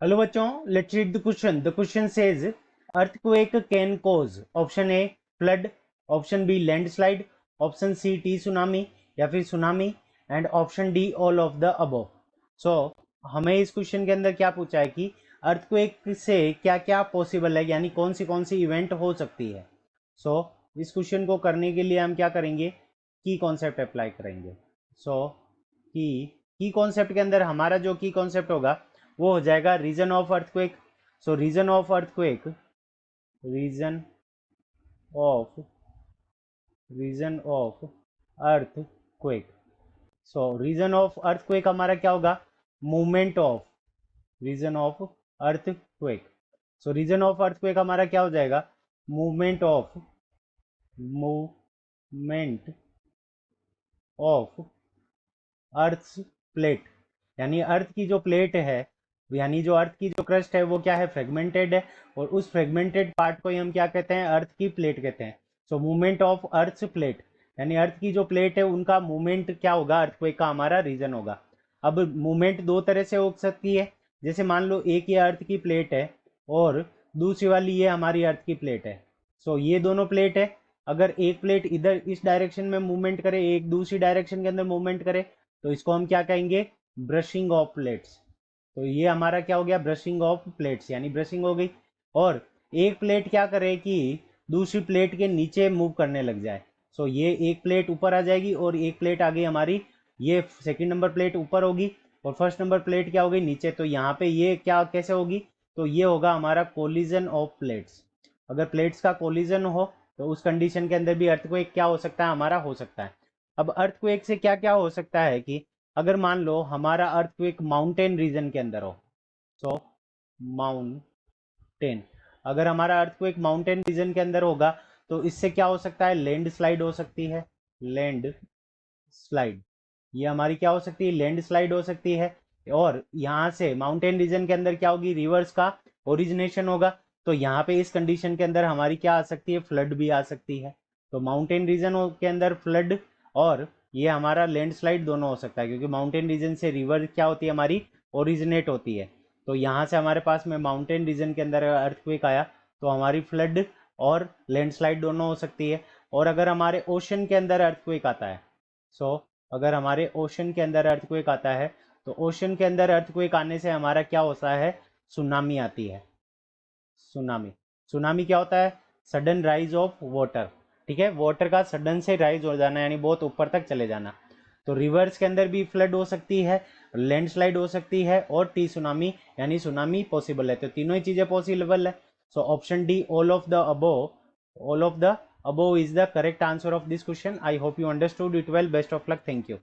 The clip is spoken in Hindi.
हेलो बच्चों, let's read the question. The question says earthquake can cause option A flood, option B landslide, option C T tsunami या फिर tsunami and option D all of the above. So हमें इस क्वेश्चन के अंदर क्या पूछा है कि अर्थक्वेक से क्या क्या पॉसिबल है, यानी कौन सी इवेंट हो सकती है। सो इस क्वेश्चन को करने के लिए हम क्या करेंगे, की कॉन्सेप्ट अप्लाई करेंगे। सो की कॉन्सेप्ट के अंदर हमारा जो की कॉन्सेप्ट होगा वो हो जाएगा reason of earthquake. So reason of earthquake, reason of reason of earthquake. So reason of earthquake हमारा क्या होगा, movement of, reason of earthquake. So reason of earthquake हमारा क्या हो जाएगा, मूवमेंट ऑफ अर्थ प्लेट, यानी अर्थ की जो प्लेट है, यानी जो अर्थ की जो क्रस्ट है वो क्या है, फ्रेगमेंटेड है, और उस फ्रेगमेंटेड पार्ट को ही हम क्या कहते हैं, अर्थ की प्लेट कहते हैं। So movement of earth plate, यानी अर्थ की जो प्लेट है उनका मूवमेंट क्या होगा, अर्थक्वेक का हमारा रीजन होगा। अब मूवमेंट दो तरह से हो सकती है, जैसे मान लो एक ये अर्थ की प्लेट है और दूसरी वाली ये हमारी अर्थ की प्लेट है। सो ये दोनों प्लेट है, अगर एक प्लेट इधर इस डायरेक्शन में मूवमेंट करे, एक दूसरी डायरेक्शन के अंदर मूवमेंट करे, तो इसको हम क्या कहेंगे, ब्रशिंग ऑफ प्लेट्स। तो ये हमारा क्या हो गया, ब्रशिंग ऑफ प्लेट्स, यानी ब्रशिंग हो गई। और एक प्लेट क्या करे कि दूसरी प्लेट के नीचे मूव करने लग जाए। सो ये एक प्लेट ऊपर आ जाएगी और एक प्लेट आ गई हमारी, ये सेकंड नंबर प्लेट ऊपर होगी और फर्स्ट नंबर प्लेट क्या हो गई, नीचे। तो यहाँ पे ये क्या कैसे होगी, तो ये होगा हमारा कोलिजन ऑफ प्लेट्स। अगर प्लेट्स का कोलिजन हो तो उस कंडीशन के अंदर भी अर्थक्वेक क्या हो सकता है, हमारा हो सकता है। अब अर्थक्वेक से क्या क्या हो सकता है कि अगर मान लो हमारा अर्थक्वेक माउंटेन रीजन के अंदर हो, सो माउंटेन, अगर हमारा अर्थक्वेक माउंटेन रीजन के अंदर होगा तो इससे क्या हो सकता है, लैंड स्लाइड हो सकती है, लैंड स्लाइड। ये हमारी क्या हो सकती है, लैंड स्लाइड हो सकती है। और यहाँ से माउंटेन रीजन के अंदर क्या होगी, रिवर्स का ओरिजिनेशन होगा। तो यहाँ पे इस कंडीशन के अंदर हमारी क्या आ सकती है, फ्लड भी आ सकती है। तो माउंटेन रीजन के अंदर फ्लड और ये हमारा लैंडस्लाइड दोनों हो सकता है, क्योंकि माउंटेन रीजन से रिवर क्या होती है, हमारी ओरिजिनेट होती है। तो यहाँ से हमारे पास में माउंटेन रीजन के अंदर अर्थक्वेक आया तो हमारी फ्लड और लैंडस्लाइड दोनों हो सकती है। और अगर हमारे ओशन के अंदर अर्थक्वेक आता है, सो अगर हमारे ओशन के अंदर अर्थक्वेक आता है तो ओशन के अंदर अर्थक्वेक आने से हमारा क्या होता है, सुनामी आती है। सुनामी, सुनामी क्या होता है, सडन राइज ऑफ वाटर। ठीक है, वाटर का सडन से राइज हो जाना, यानी बहुत ऊपर तक चले जाना। तो रिवर्स के अंदर भी फ्लड हो सकती है, लैंडस्लाइड हो सकती है और टी सुनामी, यानी सुनामी पॉसिबल है। तो तीनों ही चीजें पॉसिबल है। So option D all of the above, all of the above is the correct answer of this question. I hope you understood it well. Best of luck. Thank you.